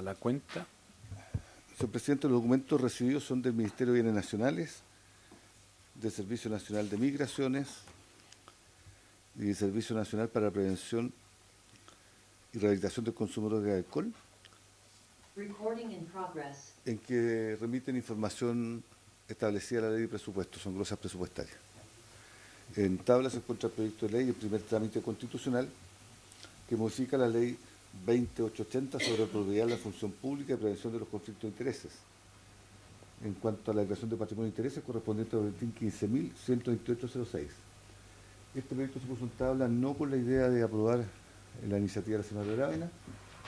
la cuenta. Señor presidente, los documentos recibidos son del Ministerio de Bienes Nacionales, del Servicio Nacional de Migraciones y del Servicio Nacional para la Prevención y Rehabilitación del Consumidor de Alcohol, en que remiten información establecida en la ley de presupuestos, son glosas presupuestarias. En tabla se encuentra el proyecto de ley, el primer trámite constitucional, que modifica la ley 20880 sobre propiedad de la función pública y prevención de los conflictos de intereses, en cuanto a la declaración de patrimonio de intereses correspondiente al boletín 15.128.06. Este proyecto se puso en tabla no con la idea de aprobar la iniciativa de la señora Aravena,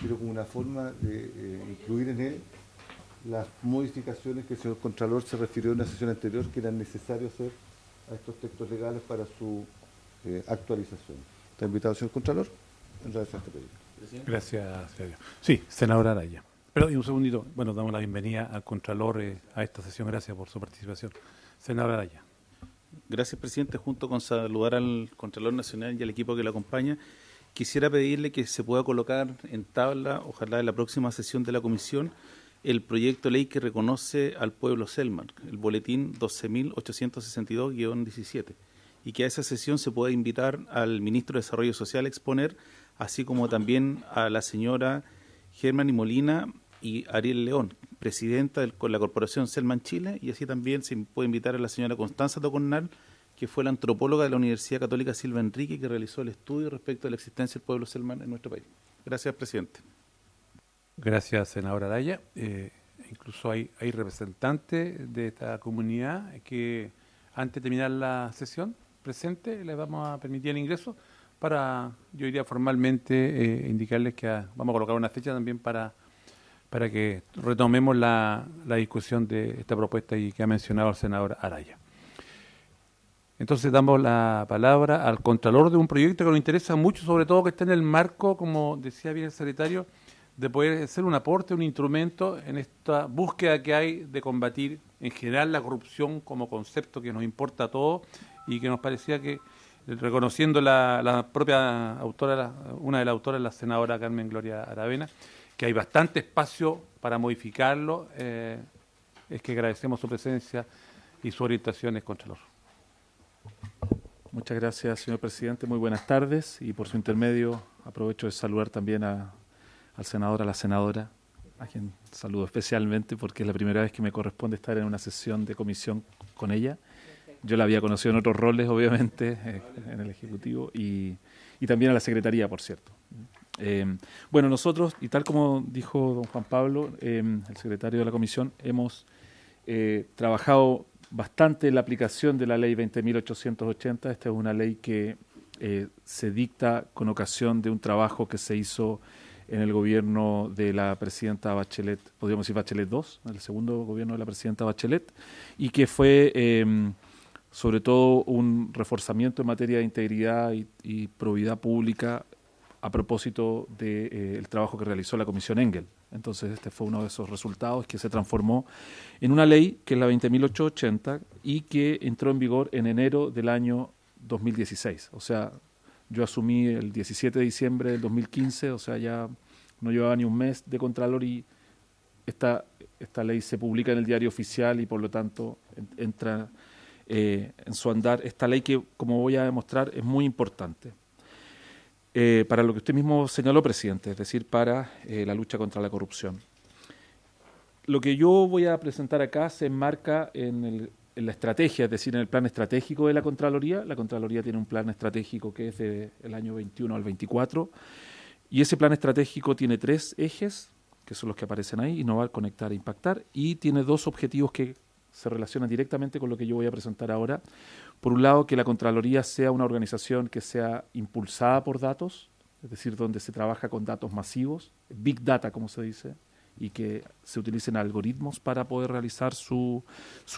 pero como una forma de incluir en él las modificaciones que el señor Contralor se refirió en una sesión anterior que eran necesarios hacer a estos textos legales para su actualización. ¿Está invitado, señor Contralor? En relación a este proyecto. Gracias, Sergio. Sí, senador Araya. Pero un segundito, bueno, damos la bienvenida al Contralor a esta sesión. Gracias por su participación. Senador Araya. Gracias, presidente. Junto con saludar al Contralor Nacional y al equipo que lo acompaña, quisiera pedirle que se pueda colocar en tabla, ojalá en la próxima sesión de la comisión, el proyecto de ley que reconoce al pueblo Selman, el boletín 12.862-17, y que a esa sesión se pueda invitar al ministro de Desarrollo Social a exponer, así como también a la señora Germany Molina y Ariel León, presidenta de la Corporación Selman Chile, y así también se puede invitar a la señora Constanza Tocornal, que fue la antropóloga de la Universidad Católica Silva Enrique, que realizó el estudio respecto a la existencia del pueblo Selman en nuestro país. Gracias, presidente. Gracias, senador Araya. Incluso hay representantes de esta comunidad que antes de terminar la sesión presente les vamos a permitir el ingreso para, yo diría formalmente, indicarles que vamos a colocar una fecha también para que retomemos la discusión de esta propuesta y que ha mencionado el senador Araya. Entonces damos la palabra al Contralor de un proyecto que nos interesa mucho, sobre todo que está en el marco, como decía bien el secretario, de poder ser un aporte, un instrumento en esta búsqueda que hay de combatir en general la corrupción como concepto que nos importa a todos y que nos parecía que, reconociendo la propia autora, una de las autoras, la senadora Carmen Gloria Aravena, que hay bastante espacio para modificarlo, es que agradecemos su presencia y su orientación, Contralor. Muchas gracias, señor presidente. Muy buenas tardes y por su intermedio aprovecho de saludar también al senador, a la senadora, a quien saludo especialmente porque es la primera vez que me corresponde estar en una sesión de comisión con ella. Yo la había conocido en otros roles, obviamente, en el Ejecutivo y también a la Secretaría, por cierto. Bueno, nosotros, y tal como dijo don Juan Pablo, el secretario de la comisión, hemos trabajado bastante en la aplicación de la ley 20.880. Esta es una ley que se dicta con ocasión de un trabajo que se hizo en el gobierno de la presidenta Bachelet, podríamos decir Bachelet II, el segundo gobierno de la presidenta Bachelet, y que fue sobre todo un reforzamiento en materia de integridad y probidad pública a propósito del trabajo que realizó la Comisión Engel. Entonces este fue uno de esos resultados que se transformó en una ley que es la 20.880 y que entró en vigor en enero del año 2016. O sea, yo asumí el 17 de diciembre del 2015, o sea, ya no llevaba ni un mes de Contralor y esta ley se publica en el diario oficial y por lo tanto entra en su andar esta ley que, como voy a demostrar, es muy importante. Para lo que usted mismo señaló, presidente, es decir, para la lucha contra la corrupción. Lo que yo voy a presentar acá se enmarca en la estrategia, es decir, en el plan estratégico de la Contraloría. La Contraloría tiene un plan estratégico que es del año 21 al 24, y ese plan estratégico tiene 3 ejes, que son los que aparecen ahí: innovar, conectar e impactar, y tiene 2 objetivos que se relacionan directamente con lo que yo voy a presentar ahora. Por un lado, que la Contraloría sea una organización que sea impulsada por datos, es decir, donde se trabaja con datos masivos, Big Data, como se dice, y que se utilicen algoritmos para poder realizar su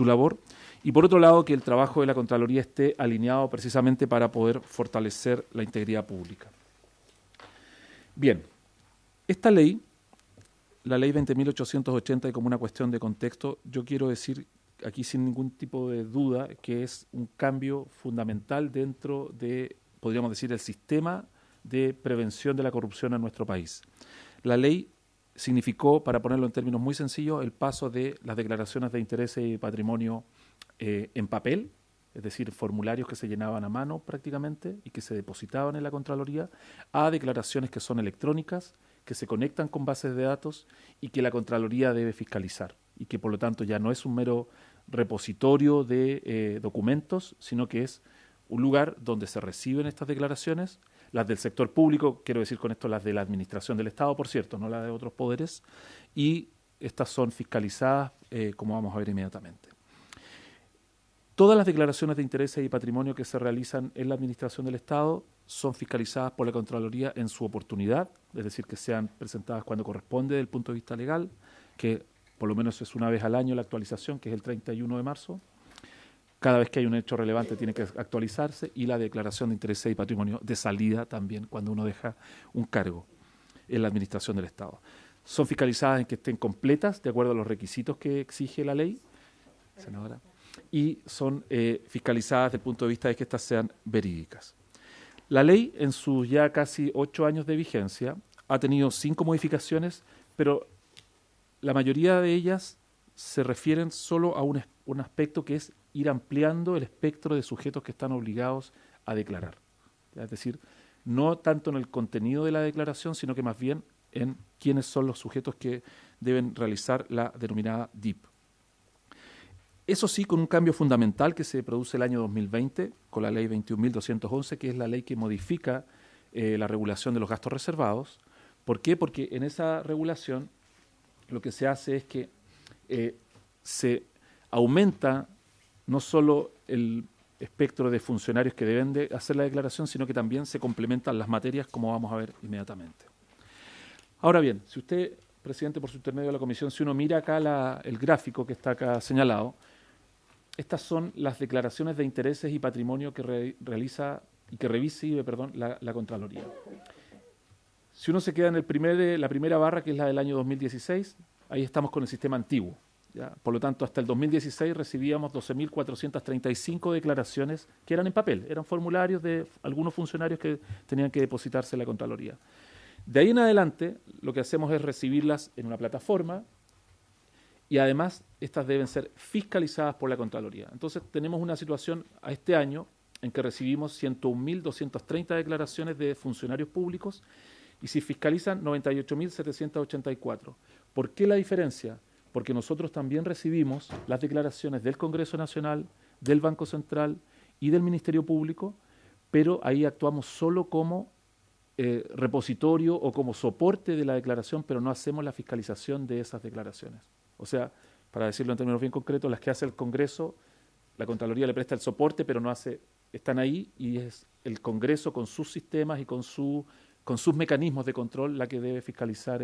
labor. Y por otro lado, que el trabajo de la Contraloría esté alineado precisamente para poder fortalecer la integridad pública. Bien, esta ley, la ley 20.880, y como una cuestión de contexto, yo quiero decir aquí sin ningún tipo de duda que es un cambio fundamental dentro de, podríamos decir, el sistema de prevención de la corrupción en nuestro país. La ley significó, para ponerlo en términos muy sencillos, el paso de las declaraciones de intereses y patrimonio en papel, es decir, formularios que se llenaban a mano prácticamente y que se depositaban en la Contraloría, a declaraciones que son electrónicas, que se conectan con bases de datos y que la Contraloría debe fiscalizar, y que por lo tanto ya no es un mero repositorio de documentos, sino que es un lugar donde se reciben estas declaraciones, las del sector público, quiero decir con esto las de la administración del Estado, por cierto, no las de otros poderes, y estas son fiscalizadas, como vamos a ver inmediatamente. Todas las declaraciones de intereses y patrimonio que se realizan en la administración del Estado son fiscalizadas por la Contraloría en su oportunidad, es decir, que sean presentadas cuando corresponde desde el punto de vista legal, que por lo menos es una vez al año la actualización, que es el 31 de marzo. Cada vez que hay un hecho relevante tiene que actualizarse, y la declaración de intereses y patrimonio de salida también, cuando uno deja un cargo en la administración del Estado. Son fiscalizadas en que estén completas, de acuerdo a los requisitos que exige la ley, senadora, y son fiscalizadas desde el punto de vista de que éstas sean verídicas. La ley, en sus ya casi 8 años de vigencia, ha tenido 5 modificaciones, pero la mayoría de ellas se refieren solo a un aspecto, que es ir ampliando el espectro de sujetos que están obligados a declarar. Es decir, no tanto en el contenido de la declaración, sino que más bien en quiénes son los sujetos que deben realizar la denominada DIP. Eso sí, con un cambio fundamental que se produce el año 2020 con la ley 21.211, que es la ley que modifica la regulación de los gastos reservados. ¿Por qué? Porque en esa regulación lo que se hace es que se aumenta no solo el espectro de funcionarios que deben de hacer la declaración, sino que también se complementan las materias, como vamos a ver inmediatamente. Ahora bien, si usted, presidente, por su intermedio de la comisión, si uno mira acá el gráfico que está acá señalado, estas son las declaraciones de intereses y patrimonio que realiza y que revise la Contraloría. Si uno se queda en la primera barra, que es la del año 2016, ahí estamos con el sistema antiguo. ¿Ya? Por lo tanto, hasta el 2016 recibíamos 12.435 declaraciones que eran en papel, eran formularios de algunos funcionarios que tenían que depositarse en la Contraloría. De ahí en adelante, lo que hacemos es recibirlas en una plataforma, y además estas deben ser fiscalizadas por la Contraloría. Entonces tenemos una situación a este año en que recibimos 101.230 declaraciones de funcionarios públicos y se fiscalizan 98.784. ¿Por qué la diferencia? Porque nosotros también recibimos las declaraciones del Congreso Nacional, del Banco Central y del Ministerio Público, pero ahí actuamos solo como repositorio o como soporte de la declaración, pero no hacemos la fiscalización de esas declaraciones. O sea, para decirlo en términos bien concretos, las que hace el Congreso, la Contraloría le presta el soporte, pero no hace, están ahí, y es el Congreso con sus sistemas y con sus mecanismos de control la que debe fiscalizar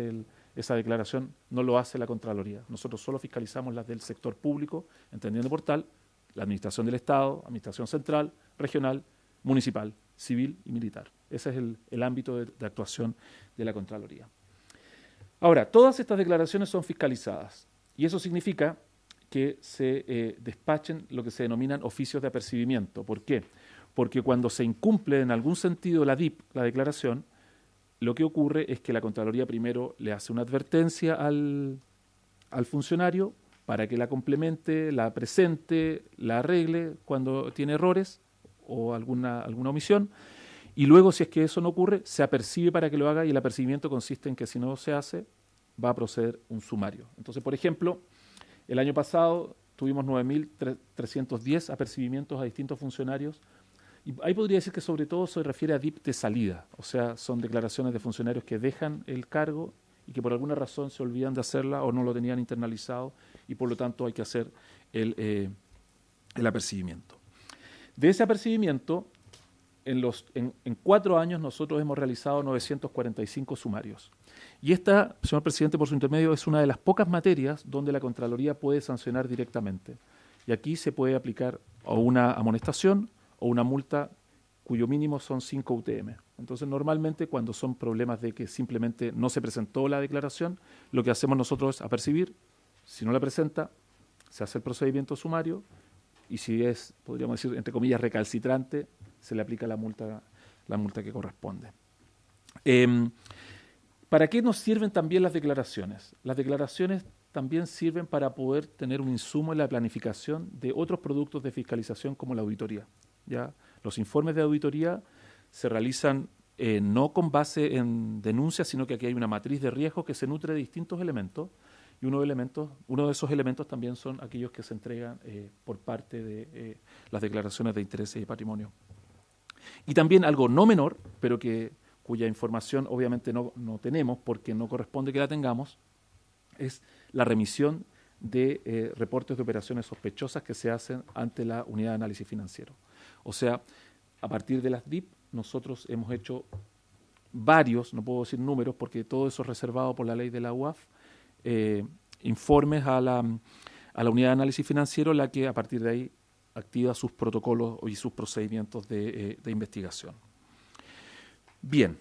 esa declaración. No lo hace la Contraloría. Nosotros solo fiscalizamos las del sector público, entendiendo por tal la administración del Estado, administración central, regional, municipal, civil y militar. Ese es el ámbito de actuación de la Contraloría. Ahora, todas estas declaraciones son fiscalizadas, y eso significa que se despachen lo que se denominan oficios de apercibimiento. ¿Por qué? Porque cuando se incumple en algún sentido la DIP, la declaración, lo que ocurre es que la Contraloría primero le hace una advertencia al funcionario para que la complemente, la presente, la arregle cuando tiene errores o alguna omisión, y luego, si es que eso no ocurre, se apercibe para que lo haga, y el apercibimiento consiste en que si no se hace, va a proceder un sumario. Entonces, por ejemplo, el año pasado tuvimos 9.310 apercibimientos a distintos funcionarios, y ahí podría decir que sobre todo se refiere a DIP de salida, o sea, son declaraciones de funcionarios que dejan el cargo y que por alguna razón se olvidan de hacerla o no lo tenían internalizado, y por lo tanto hay que hacer el apercibimiento. De ese apercibimiento, en 4 años nosotros hemos realizado 945 sumarios. Y esta, señor presidente, por su intermedio, es una de las pocas materias donde la Contraloría puede sancionar directamente. Y aquí se puede aplicar o una amonestación o una multa cuyo mínimo son 5 UTM. Entonces, normalmente, cuando son problemas de que simplemente no se presentó la declaración, lo que hacemos nosotros es apercibir. Si no la presenta, se hace el procedimiento sumario, y si es, podríamos decir, entre comillas, recalcitrante, se le aplica la multa que corresponde. ¿Para qué nos sirven también las declaraciones? Las declaraciones también sirven para poder tener un insumo en la planificación de otros productos de fiscalización como la auditoría. ¿Ya? Los informes de auditoría se realizan no con base en denuncias, sino que aquí hay una matriz de riesgo que se nutre de distintos elementos, y uno de esos elementos también son aquellos que se entregan por parte de las declaraciones de intereses y patrimonio. Y también algo no menor, pero cuya información obviamente no tenemos porque no corresponde que la tengamos, es la remisión de reportes de operaciones sospechosas que se hacen ante la unidad de análisis financiero. O sea, a partir de las DIP nosotros hemos hecho varios, no puedo decir números porque todo eso es reservado por la ley de la UAF, informes a la unidad de análisis financiero, la que a partir de ahí activa sus protocolos y sus procedimientos de investigación. Bien,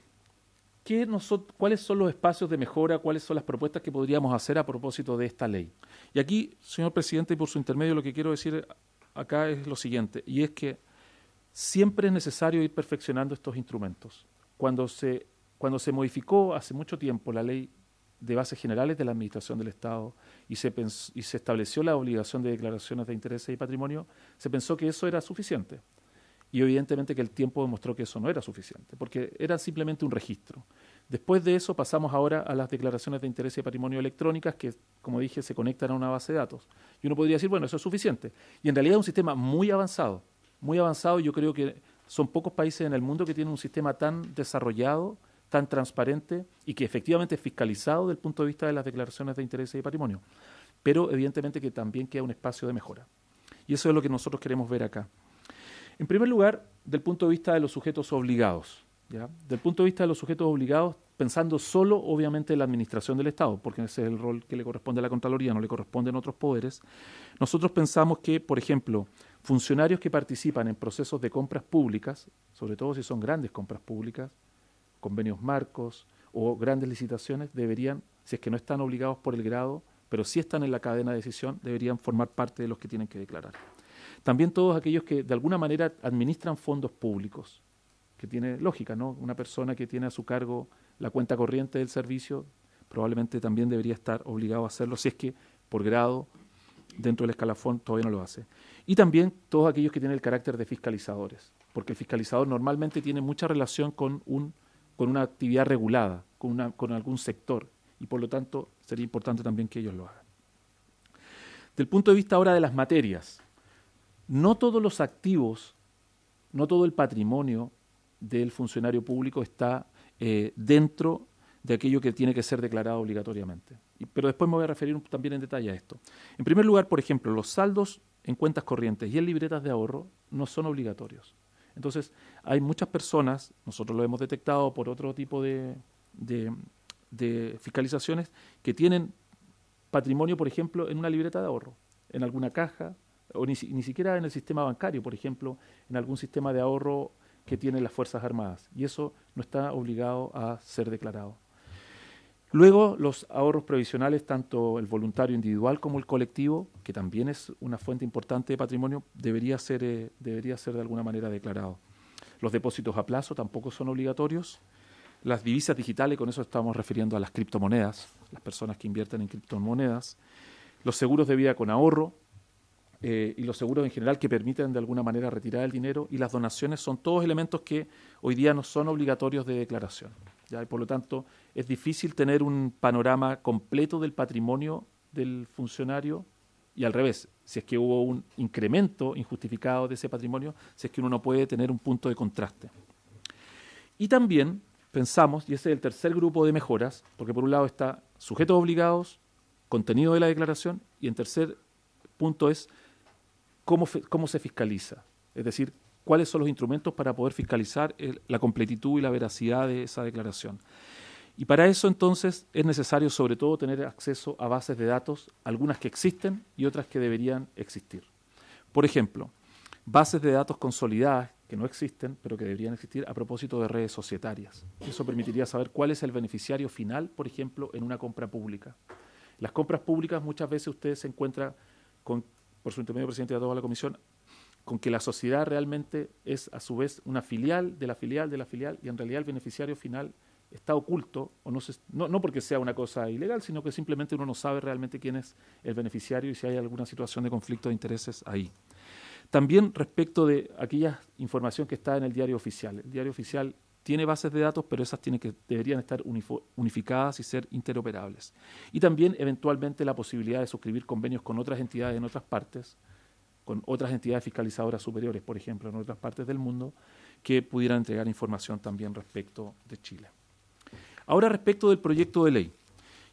¿cuáles son los espacios de mejora, cuáles son las propuestas que podríamos hacer a propósito de esta ley? Y aquí, señor presidente, y por su intermedio, lo que quiero decir acá es lo siguiente, y es que siempre es necesario ir perfeccionando estos instrumentos. Cuando se modificó hace mucho tiempo la ley de bases generales de la Administración del Estado y se estableció la obligación de declaraciones de intereses y patrimonio, se pensó que eso era suficiente. Y evidentemente que el tiempo demostró que eso no era suficiente, porque era simplemente un registro. Después de eso pasamos ahora a las declaraciones de interés y patrimonio electrónicas que, como dije, se conectan a una base de datos. Y uno podría decir, bueno, eso es suficiente. Y en realidad es un sistema muy avanzado, y yo creo que son pocos países en el mundo que tienen un sistema tan desarrollado, tan transparente y que efectivamente es fiscalizado desde el punto de vista de las declaraciones de intereses y patrimonio. Pero evidentemente que también queda un espacio de mejora. Y eso es lo que nosotros queremos ver acá. En primer lugar, del punto de vista de los sujetos obligados. ¿Ya? Del punto de vista de los sujetos obligados, pensando solo, obviamente, en la administración del Estado, porque ese es el rol que le corresponde a la Contraloría, no le corresponden otros poderes, nosotros pensamos que, por ejemplo, funcionarios que participan en procesos de compras públicas, sobre todo si son grandes compras públicas, convenios marcos o grandes licitaciones, deberían, si es que no están obligados por el grado, pero sí están en la cadena de decisión, deberían formar parte de los que tienen que declarar. También todos aquellos que de alguna manera administran fondos públicos, que tiene lógica, ¿no? Una persona que tiene a su cargo la cuenta corriente del servicio probablemente también debería estar obligado a hacerlo si es que por grado dentro del escalafón todavía no lo hace. Y también todos aquellos que tienen el carácter de fiscalizadores, porque el fiscalizador normalmente tiene mucha relación con una actividad regulada, con algún sector, y por lo tanto sería importante también que ellos lo hagan. Del punto de vista ahora de las materias, no todos los activos, no todo el patrimonio del funcionario público está dentro de aquello que tiene que ser declarado obligatoriamente. Pero después me voy a referir también en detalle a esto. En primer lugar, por ejemplo, los saldos en cuentas corrientes y en libretas de ahorro no son obligatorios. Entonces, hay muchas personas, nosotros lo hemos detectado por otro tipo de fiscalizaciones, que tienen patrimonio, por ejemplo, en una libreta de ahorro, en alguna caja, o ni siquiera en el sistema bancario, por ejemplo, en algún sistema de ahorro que tienen las Fuerzas Armadas, y eso no está obligado a ser declarado. Luego, los ahorros previsionales, tanto el voluntario individual como el colectivo, que también es una fuente importante de patrimonio, debería ser de alguna manera declarado. Los depósitos a plazo tampoco son obligatorios. Las divisas digitales, con eso estamos refiriendo a las criptomonedas, las personas que invierten en criptomonedas. Los seguros de vida con ahorro, y los seguros en general que permiten de alguna manera retirar el dinero, y las donaciones son todos elementos que hoy día no son obligatorios de declaración. ¿Ya? Y por lo tanto, es difícil tener un panorama completo del patrimonio del funcionario, y al revés, si es que hubo un incremento injustificado de ese patrimonio, si es que uno no puede tener un punto de contraste. Y también pensamos, y ese es el tercer grupo de mejoras, porque por un lado está sujetos obligados, contenido de la declaración, y en tercer punto es cómo se fiscaliza, es decir, cuáles son los instrumentos para poder fiscalizar la completitud y la veracidad de esa declaración. Y para eso entonces es necesario sobre todo tener acceso a bases de datos, algunas que existen y otras que deberían existir. Por ejemplo, bases de datos consolidadas que no existen, pero que deberían existir a propósito de redes societarias. Eso permitiría saber cuál es el beneficiario final, por ejemplo, en una compra pública. Las compras públicas muchas veces usted se encuentra con, por su intermedio presidente de toda la comisión, con que la sociedad realmente es a su vez una filial de la filial de la filial, y en realidad el beneficiario final está oculto, o no porque sea una cosa ilegal, sino que simplemente uno no sabe realmente quién es el beneficiario y si hay alguna situación de conflicto de intereses ahí. También respecto de aquella información que está en el diario oficial. El diario oficial tiene bases de datos, pero esas deberían estar unificadas y ser interoperables. Y también, eventualmente, la posibilidad de suscribir convenios con otras entidades en otras partes, con otras entidades fiscalizadoras superiores, por ejemplo, en otras partes del mundo, que pudieran entregar información también respecto de Chile. Ahora, respecto del proyecto de ley.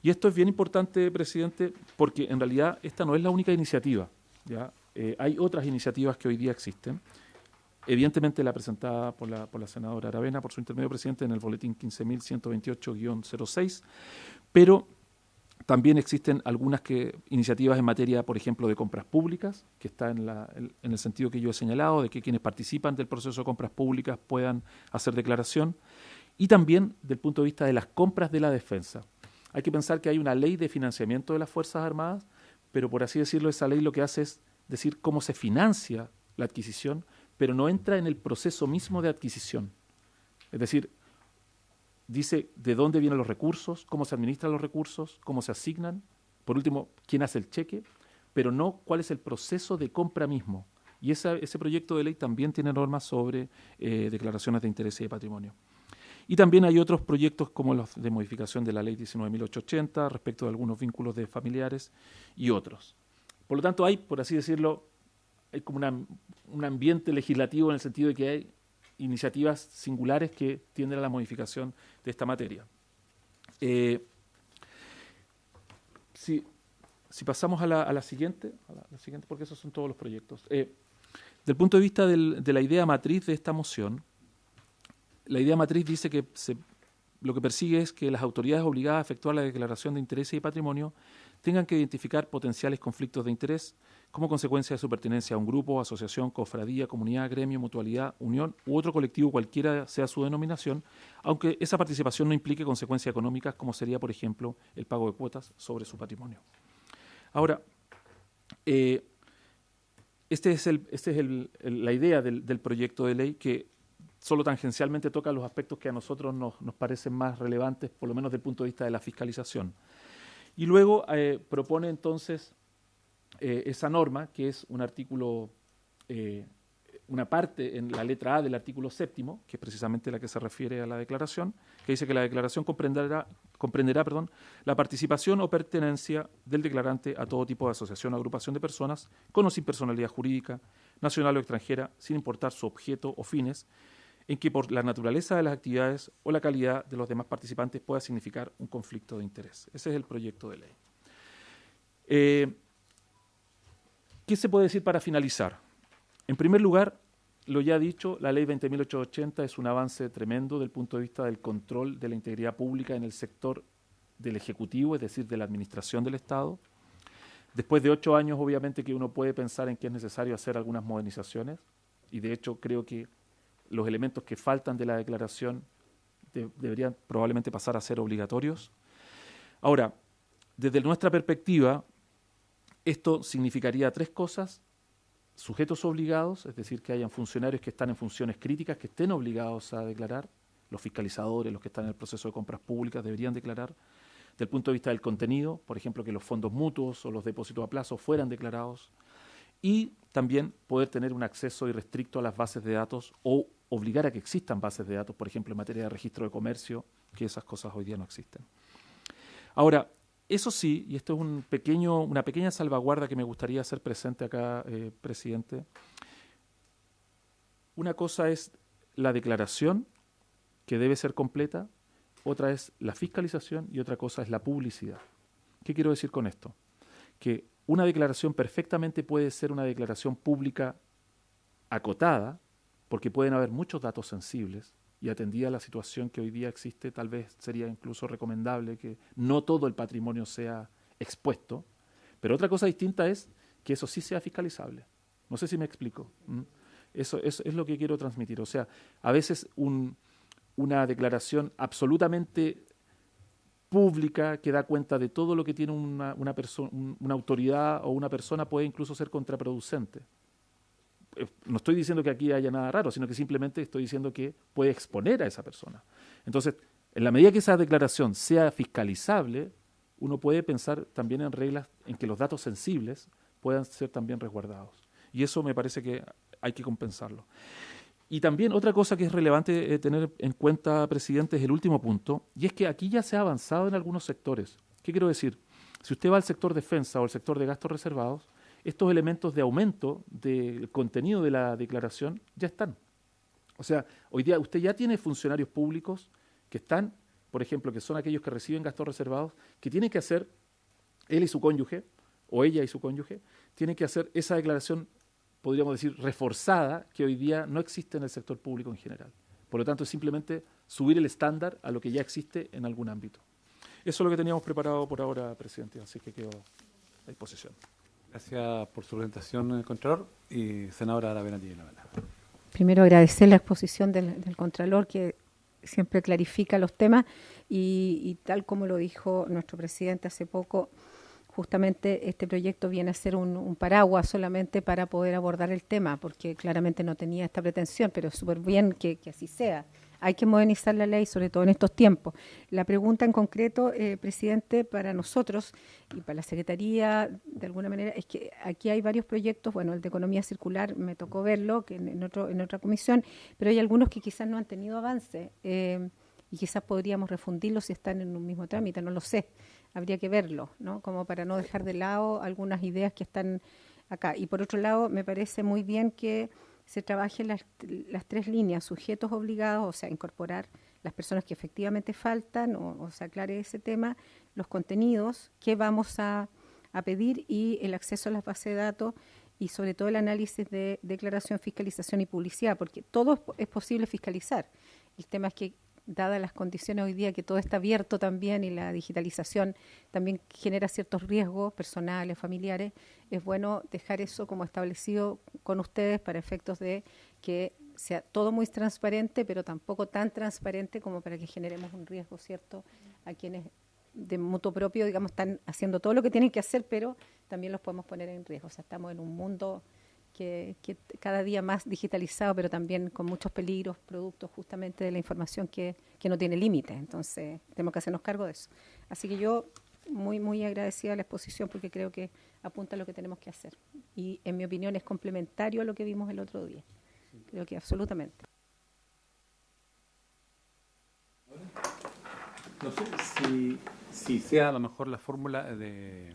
Y esto es bien importante, presidente, porque en realidad esta no es la única iniciativa, ¿ya? Hay otras iniciativas que hoy día existen. Evidentemente la presentada por la senadora Aravena, por su intermedio, presidente, en el boletín 15.128-06, pero también existen algunas iniciativas en materia, por ejemplo, de compras públicas, que está en el sentido que yo he señalado, de que quienes participan del proceso de compras públicas puedan hacer declaración, y también del punto de vista de las compras de la defensa. Hay que pensar que hay una ley de financiamiento de las Fuerzas Armadas, pero por así decirlo, esa ley lo que hace es decir cómo se financia la adquisición, pero no entra en el proceso mismo de adquisición. Es decir, dice de dónde vienen los recursos, cómo se administran los recursos, cómo se asignan, por último, quién hace el cheque, pero no cuál es el proceso de compra mismo. Y ese proyecto de ley también tiene normas sobre declaraciones de interés y de patrimonio. Y también hay otros proyectos como los de modificación de la ley 19.880 respecto de algunos vínculos de familiares y otros. Por lo tanto, hay, por así decirlo, hay como un ambiente legislativo en el sentido de que hay iniciativas singulares que tienden a la modificación de esta materia. Si pasamos a la siguiente, porque esos son todos los proyectos. Del punto de vista de la idea matriz de esta moción, la idea matriz dice que lo que persigue es que las autoridades obligadas a efectuar la declaración de intereses y patrimonio tengan que identificar potenciales conflictos de interés como consecuencia de su pertenencia a un grupo, asociación, cofradía, comunidad, gremio, mutualidad, unión u otro colectivo, cualquiera sea su denominación, aunque esa participación no implique consecuencias económicas como sería, por ejemplo, el pago de cuotas sobre su patrimonio. Ahora, esta es la idea del proyecto de ley, que solo tangencialmente toca los aspectos que a nosotros nos parecen más relevantes, por lo menos desde el punto de vista de la fiscalización. Y luego propone entonces esa norma, que es un artículo, una parte en la letra A del artículo 7º, que es precisamente la que se refiere a la declaración, que dice que la declaración comprenderá la participación o pertenencia del declarante a todo tipo de asociación o agrupación de personas, con o sin personalidad jurídica, nacional o extranjera, sin importar su objeto o fines, en que por la naturaleza de las actividades o la calidad de los demás participantes pueda significar un conflicto de interés. Ese es el proyecto de ley. ¿Qué se puede decir para finalizar? En primer lugar, lo ya dicho, la ley 20.880 es un avance tremendo desde el punto de vista del control de la integridad pública en el sector del Ejecutivo, es decir, de la administración del Estado. Después de 8 años, obviamente, que uno puede pensar en que es necesario hacer algunas modernizaciones, y de hecho creo que los elementos que faltan de la declaración deberían probablemente pasar a ser obligatorios. Ahora, desde nuestra perspectiva, esto significaría 3 cosas: sujetos obligados, es decir, que hayan funcionarios que están en funciones críticas que estén obligados a declarar, los fiscalizadores, los que están en el proceso de compras públicas deberían declarar. Desde el punto de vista del contenido, por ejemplo, que los fondos mutuos o los depósitos a plazo fueran declarados, y también poder tener un acceso irrestricto a las bases de datos o obligar a que existan bases de datos, por ejemplo, en materia de registro de comercio, que esas cosas hoy día no existen. Ahora, eso sí, y esto es una pequeña salvaguarda que me gustaría hacer presente acá, presidente. Una cosa es la declaración, que debe ser completa, otra es la fiscalización y otra cosa es la publicidad. ¿Qué quiero decir con esto? Que una declaración perfectamente puede ser una declaración pública acotada, porque pueden haber muchos datos sensibles, y atendida la situación que hoy día existe, tal vez sería incluso recomendable que no todo el patrimonio sea expuesto, pero otra cosa distinta es que eso sí sea fiscalizable. No sé si me explico. Eso es lo que quiero transmitir. O sea, a veces una declaración absolutamente pública que da cuenta de todo lo que tiene una autoridad o una persona puede incluso ser contraproducente. No estoy diciendo que aquí haya nada raro, sino que simplemente estoy diciendo que puede exponer a esa persona. Entonces, En la medida que esa declaración sea fiscalizable, uno puede pensar también en reglas en que los datos sensibles puedan ser también resguardados. Y eso me parece que hay que compensarlo. Y también otra cosa que es relevante tener en cuenta, presidente, es el último punto, y es que aquí ya se ha avanzado en algunos sectores. ¿Qué quiero decir? Si usted va al sector defensa o al sector de gastos reservados, estos elementos de aumento del contenido de la declaración ya están. O sea, hoy día usted ya tiene funcionarios públicos que están, por ejemplo, que son aquellos que reciben gastos reservados, que tienen que hacer, él y su cónyuge, o ella y su cónyuge, tienen que hacer esa declaración, podríamos decir, reforzada, que hoy día no existe en el sector público en general. Por lo tanto, es simplemente subir el estándar a lo que ya existe en algún ámbito. Eso es lo que teníamos preparado por ahora, presidente, así que quedo a disposición. Gracias por su presentación, Contralor. Y senadora Aravena tiene la palabra. Primero agradecer la exposición del Contralor, que siempre clarifica los temas y tal como lo dijo nuestro presidente hace poco, justamente este proyecto viene a ser un paraguas solamente para poder abordar el tema, porque claramente no tenía esta pretensión, pero es súper bien que así sea. Hay que modernizar la ley, sobre todo en estos tiempos. La pregunta en concreto, presidente, para nosotros y para la Secretaría, de alguna manera, es que aquí hay varios proyectos, bueno, el de economía circular me tocó verlo que en otra comisión, pero hay algunos que quizás no han tenido avance y quizás podríamos refundirlos si están en un mismo trámite, no lo sé. Habría que verlo, ¿no? Como para no dejar de lado algunas ideas que están acá. Y por otro lado, me parece muy bien que se trabajen las tres líneas, sujetos obligados, o sea, incorporar las personas que efectivamente faltan, o se aclare ese tema, los contenidos que vamos a pedir y el acceso a las bases de datos y sobre todo el análisis de declaración, fiscalización y publicidad, porque todo es posible fiscalizar. El tema es que, dadas las condiciones hoy día que todo está abierto también y la digitalización también genera ciertos riesgos personales, familiares, es bueno dejar eso como establecido con ustedes para efectos de que sea todo muy transparente, pero tampoco tan transparente como para que generemos un riesgo, ¿cierto?, a quienes de mutuo propio, digamos, están haciendo todo lo que tienen que hacer, pero también los podemos poner en riesgo. O sea, estamos en un mundo que cada día más digitalizado, pero también con muchos peligros, productos justamente de la información que no tiene límites. Entonces, tenemos que hacernos cargo de eso. Así que yo muy, muy agradecida a la exposición porque creo que apunta a lo que tenemos que hacer. Y, en mi opinión, es complementario a lo que vimos el otro día. Creo que absolutamente. No sé si sea a lo mejor la fórmula de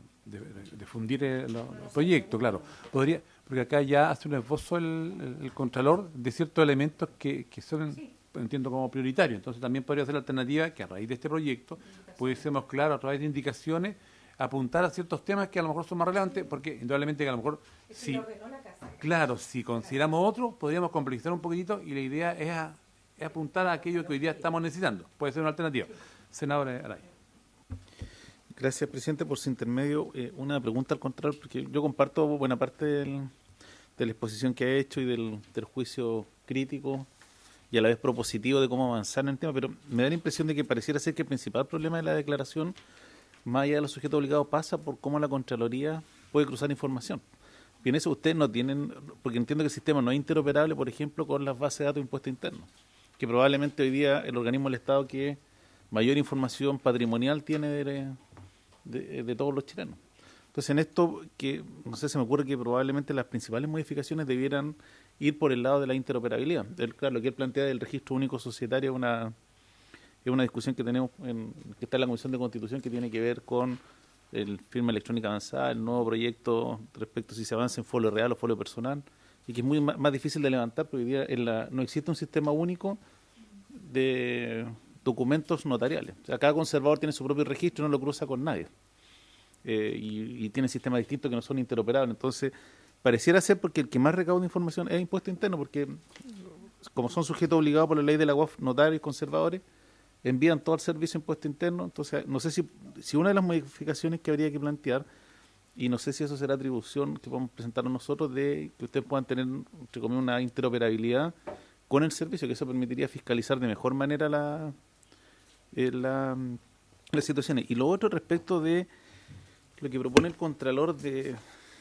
fundir los proyectos, claro. Podría, porque acá ya hace un esbozo el Contralor de ciertos elementos que son, entiendo, como prioritarios. Entonces también podría ser la alternativa que a raíz de este proyecto pudiésemos, claro, a través de indicaciones, apuntar a ciertos temas que a lo mejor son más relevantes, porque indudablemente que a lo mejor, si consideramos otro, podríamos complejizar un poquitito y la idea es apuntar a aquello que hoy día estamos necesitando. Puede ser una alternativa. Senadora Araya. Gracias, presidente, por su intermedio. Una pregunta al contrario, porque yo comparto buena parte de la exposición que ha hecho y del juicio crítico y a la vez propositivo de cómo avanzar en el tema, pero me da la impresión de que pareciera ser que el principal problema de la declaración, más allá de los sujetos obligados, pasa por cómo la Contraloría puede cruzar información. Y en eso ustedes no tienen, porque entiendo que el sistema no es interoperable, por ejemplo, con las bases de datos de impuestos internos, que probablemente hoy día el organismo del Estado que mayor información patrimonial tiene de todos los chilenos. Entonces, en esto, que no sé, se me ocurre que probablemente las principales modificaciones debieran ir por el lado de la interoperabilidad. Claro, lo que él plantea del registro único societario es una discusión que tenemos, que está en la Comisión de Constitución, que tiene que ver con el firma electrónica avanzada, el nuevo proyecto respecto a si se avanza en folio real o folio personal, y que es muy más difícil de levantar, porque hoy día no existe un sistema único de documentos notariales. O sea, cada conservador tiene su propio registro y no lo cruza con nadie. Y tiene sistemas distintos que no son interoperables. Entonces, pareciera ser porque el que más recauda información es impuesto interno, porque como son sujetos obligados por la ley de la UAF, notarios y conservadores, envían todo al servicio de impuesto interno. Entonces, no sé si una de las modificaciones que habría que plantear, y no sé si eso será atribución que podemos presentar nosotros, de que ustedes puedan tener, entre comillas, una interoperabilidad con el servicio, que eso permitiría fiscalizar de mejor manera las situaciones. Y lo otro respecto de lo que propone el Contralor de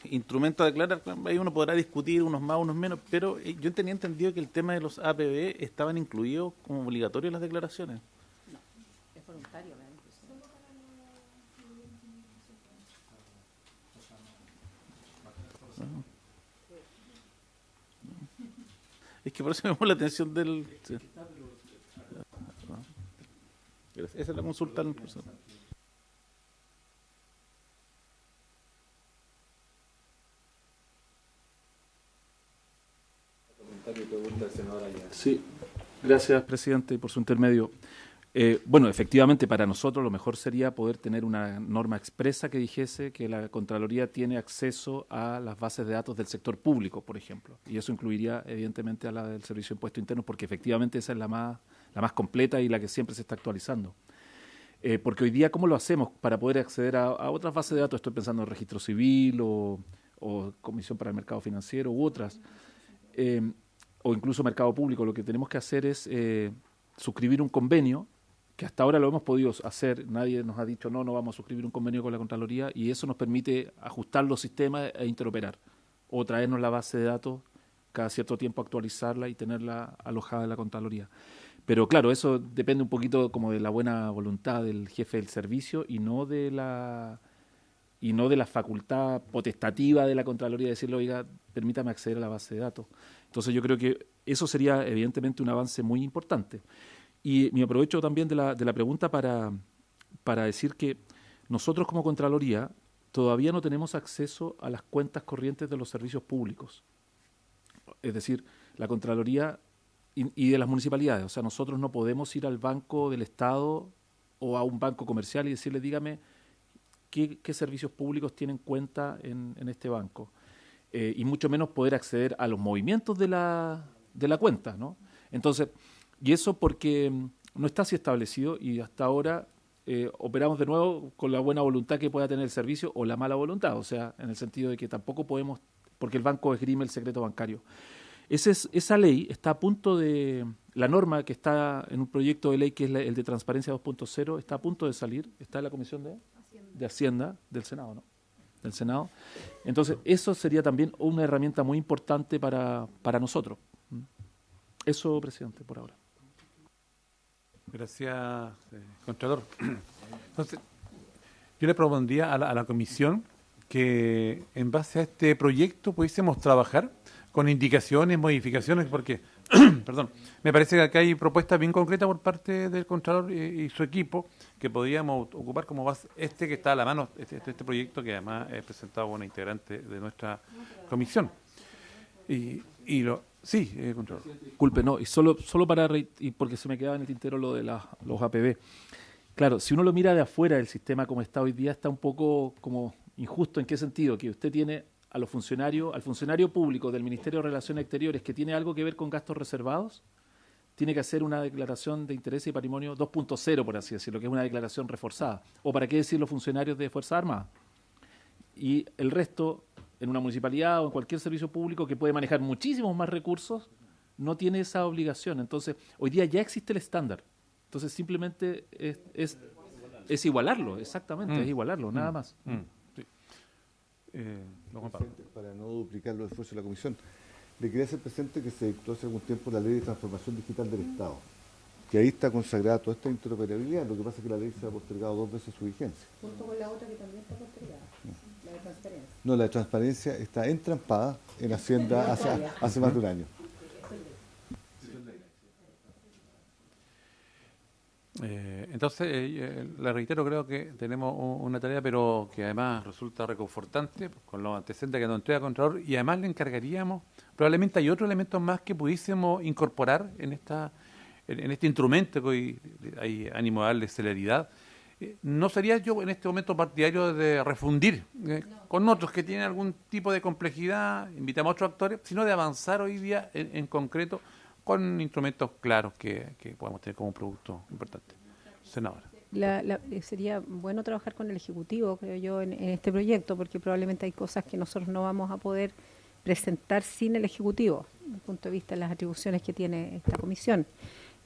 instrumentos a declarar, ahí uno podrá discutir unos más, unos menos, pero yo tenía entendido que el tema de los APB estaban incluidos como obligatorios en las declaraciones. Es que por eso me llamó la atención del... Sí. Esa es la consulta. Sí, gracias, presidente, por su intermedio. Bueno, efectivamente, para nosotros lo mejor sería poder tener una norma expresa que dijese que la Contraloría tiene acceso a las bases de datos del sector público, por ejemplo. Y eso incluiría, evidentemente, a la del Servicio de Impuestos Internos, porque efectivamente esa es la más completa y la que siempre se está actualizando. Porque hoy día, ¿cómo lo hacemos para poder acceder a otras bases de datos? Estoy pensando en Registro Civil o Comisión para el Mercado Financiero u otras. O incluso Mercado Público. Lo que tenemos que hacer es suscribir un convenio, que hasta ahora lo hemos podido hacer, nadie nos ha dicho no vamos a suscribir un convenio con la Contraloría, y eso nos permite ajustar los sistemas e interoperar, o traernos la base de datos, cada cierto tiempo actualizarla y tenerla alojada en la Contraloría. Pero claro, eso depende un poquito como de la buena voluntad del jefe del servicio y no de la facultad potestativa de la Contraloría de decirle, oiga, permítame acceder a la base de datos. Entonces yo creo que eso sería evidentemente un avance muy importante. Y me aprovecho también de la pregunta para decir que nosotros como Contraloría todavía no tenemos acceso a las cuentas corrientes de los servicios públicos. Es decir, la Contraloría y de las municipalidades. O sea, nosotros no podemos ir al Banco del Estado o a un banco comercial y decirle, dígame, ¿qué servicios públicos tienen cuenta en este banco? Y mucho menos poder acceder a los movimientos de la cuenta, ¿no? Entonces, y eso porque no está así establecido y hasta ahora operamos de nuevo con la buena voluntad que pueda tener el servicio o la mala voluntad, o sea, en el sentido de que tampoco podemos, porque el banco esgrime el secreto bancario. Esa ley está a punto de, la norma que está en un proyecto de ley que es el de Transparencia 2.0, está a punto de salir, está en la Comisión de Hacienda del Senado, ¿no? Del Senado. Entonces, eso sería también una herramienta muy importante para nosotros. Eso, presidente, por ahora. Gracias, Contralor. Entonces, yo le propondría a la comisión que en base a este proyecto pudiésemos trabajar con indicaciones, modificaciones, porque, perdón, me parece que acá hay propuestas bien concretas por parte del Contralor y su equipo que podríamos ocupar como base que está a la mano, este proyecto que además es presentado por una integrante de nuestra comisión. Sí, Contralor. Disculpe, no, y solo para, y porque se me quedaba en el tintero lo de los APB. Claro, si uno lo mira de afuera, el sistema como está hoy día está un poco como injusto. ¿En qué sentido? Que usted tiene al funcionario público del Ministerio de Relaciones Exteriores que tiene algo que ver con gastos reservados, tiene que hacer una declaración de interés y patrimonio 2.0, por así decirlo, que es una declaración reforzada. ¿O para qué decir los funcionarios de Fuerzas Armadas? Y el resto, en una municipalidad o en cualquier servicio público que puede manejar muchísimos más recursos, no tiene esa obligación. Entonces, hoy día ya existe el estándar. Entonces, simplemente es igualarlo, exactamente, es igualarlo, nada más. Sí. Para no duplicar los esfuerzos de la Comisión, le quería hacer presente que se dictó hace algún tiempo la Ley de Transformación Digital del Estado, que ahí está consagrada toda esta interoperabilidad. Lo que pasa es que la ley se ha postergado 2 veces su vigencia. Junto con la otra que también está postergada, la de transparencia. No, la de transparencia está entrampada en Hacienda hace más de un año. Entonces, le reitero, creo que tenemos una tarea, pero que además resulta reconfortante con los antecedentes que nos entrega el Contralor, y además le encargaríamos, probablemente hay otros elementos más que pudiésemos incorporar en este instrumento que hoy hay ánimo de darle celeridad. No sería yo en este momento partidario de refundir con otros que tienen algún tipo de complejidad, invitamos a otros actores, sino de avanzar hoy día en concreto con instrumentos claros que podamos tener como producto importante. Senadora. Sería bueno trabajar con el Ejecutivo, creo yo, en este proyecto, porque probablemente hay cosas que nosotros no vamos a poder presentar sin el Ejecutivo, desde el punto de vista de las atribuciones que tiene esta comisión.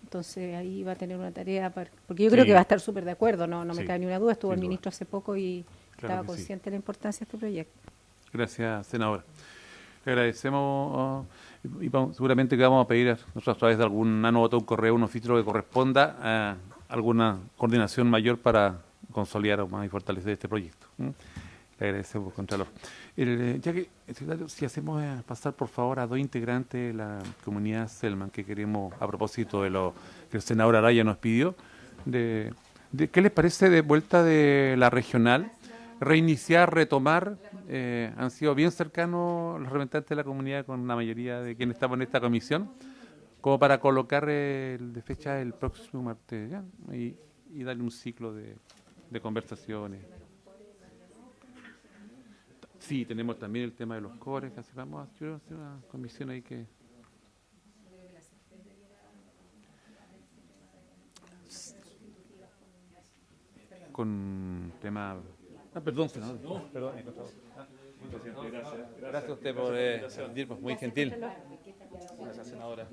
Entonces ahí va a tener una tarea, porque yo creo que va a estar súper de acuerdo, no me cabe ni una duda, estuvo el ministro hace poco y estaba consciente de la importancia de este proyecto. Gracias, senadora. Le agradecemos y seguramente que vamos a pedir nosotros a través de alguna nota, un correo, un oficio que corresponda alguna coordinación mayor para consolidar más y fortalecer este proyecto. Le agradecemos, Contralor. Ya que, secretario, si hacemos pasar por favor a dos integrantes de la comunidad Selman, que queremos, a propósito de lo que el senador Araya nos pidió, ¿qué les parece de vuelta de la regional? Reiniciar, retomar, han sido bien cercanos los representantes de la comunidad con la mayoría de quienes estamos en esta comisión, como para colocar el de fecha el próximo martes, ¿ya? Y darle un ciclo de conversaciones. Sí, tenemos también el tema de los cores, que vamos a hacer una comisión ahí que... Con tema... perdón, senador. No, perdón, gracias a usted por rendirnos, muy gentil. Gracias, senadora.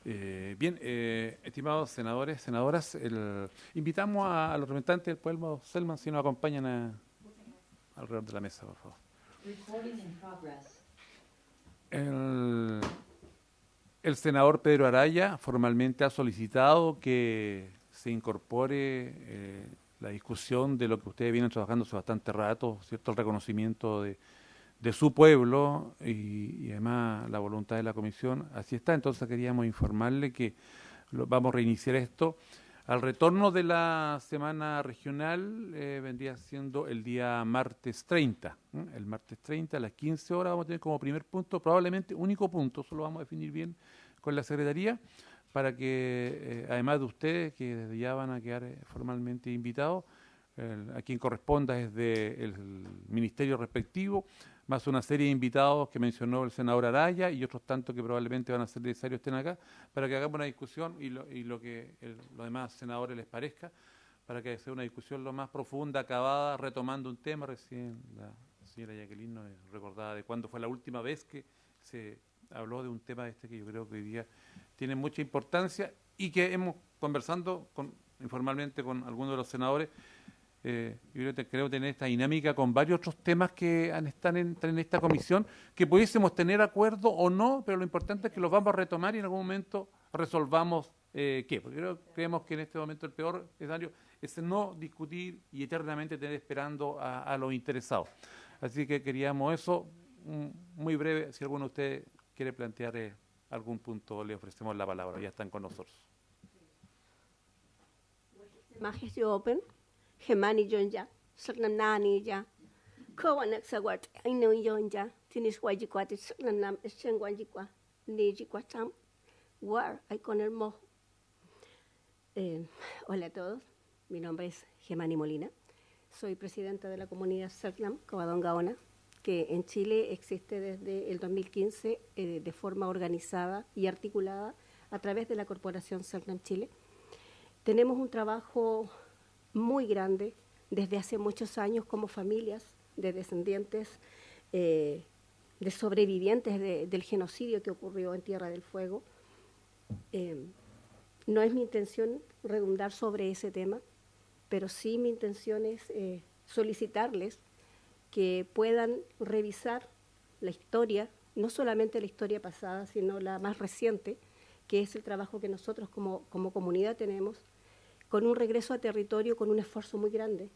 Bien, estimados senadores, senadoras, invitamos a los representantes del pueblo Selman si nos acompañan alrededor de la mesa, por favor. El senador Pedro Araya formalmente ha solicitado que se incorpore la discusión de lo que ustedes vienen trabajando hace bastante rato, ¿cierto? El reconocimiento de su pueblo y además la voluntad de la comisión. Así está, entonces queríamos informarle que vamos a reiniciar esto. Al retorno de la semana regional vendría siendo el día martes 30. El martes 30 a las 15 horas vamos a tener como primer punto, probablemente único punto, eso lo vamos a definir bien con la Secretaría, para que además de ustedes, que desde ya van a quedar formalmente invitados, a quien corresponda desde el ministerio respectivo, más una serie de invitados que mencionó el senador Araya y otros tantos que probablemente van a ser necesarios estén acá, para que hagamos una discusión y lo que los demás senadores les parezca, para que sea una discusión lo más profunda, acabada, retomando un tema. Recién la señora Jacqueline nos recordaba de cuándo fue la última vez que se habló de un tema que yo creo que hoy día tiene mucha importancia y que hemos conversando informalmente con algunos de los senadores. Yo creo tener esta dinámica con varios otros temas que están en esta comisión, que pudiésemos tener acuerdo o no, pero lo importante es que los vamos a retomar y en algún momento resolvamos qué. Porque creemos que en este momento el peor escenario es no discutir y eternamente tener esperando a los interesados. Así que queríamos eso, muy breve. Si alguno de ustedes quiere plantear algún punto, le ofrecemos la palabra, ya están con nosotros. Majesty Open. Hemani Jonja, Saknamnani ja, Kowanak Sawat, I know Jonja, Tinis Wajiquat, Saknam, Sengwajikwa, Nejikwatam, War, I conel mo, Hola a todos, mi nombre es Gemani Molina, soy presidenta de la comunidad Selknam, Covadonga Gaona, que en Chile existe desde el 2015 de forma organizada y articulada a través de la Corporación Selknam Chile. Tenemos un trabajo muy grande desde hace muchos años como familias de descendientes de sobrevivientes del genocidio que ocurrió en Tierra del Fuego. No es mi intención redundar sobre ese tema, pero sí mi intención es solicitarles que puedan revisar la historia, no solamente la historia pasada, sino la más reciente, que es el trabajo que nosotros como comunidad tenemos, con un regreso a territorio con un esfuerzo muy grande,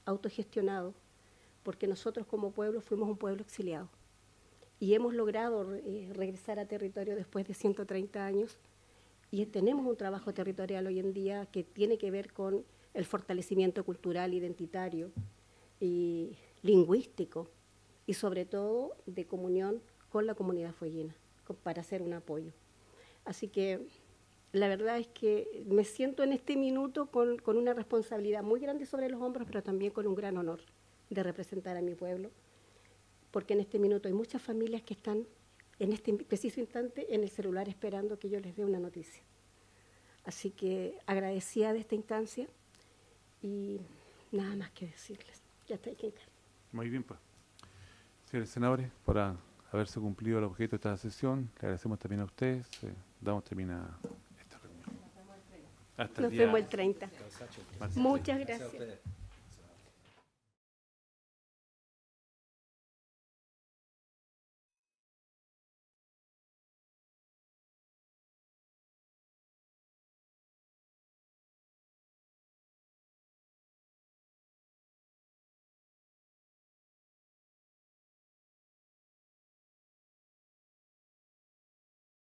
autogestionado, porque nosotros como pueblo fuimos un pueblo exiliado y hemos logrado regresar a territorio después de 130 años y tenemos un trabajo territorial hoy en día que tiene que ver con el fortalecimiento cultural, identitario y lingüístico y sobre todo de comunión con la comunidad fueguina para hacer un apoyo. Así que la verdad es que me siento en este minuto con una responsabilidad muy grande sobre los hombros, pero también con un gran honor de representar a mi pueblo, porque en este minuto hay muchas familias que están en este preciso instante en el celular esperando que yo les dé una noticia. Así que agradecida de esta instancia y nada más que decirles. Ya está, Ikenka. Muy bien, pues. Señores senadores, por haberse cumplido el objeto de esta sesión, le agradecemos también a ustedes. Damos terminada esta reunión. Nos vemos el 30. Muchas gracias.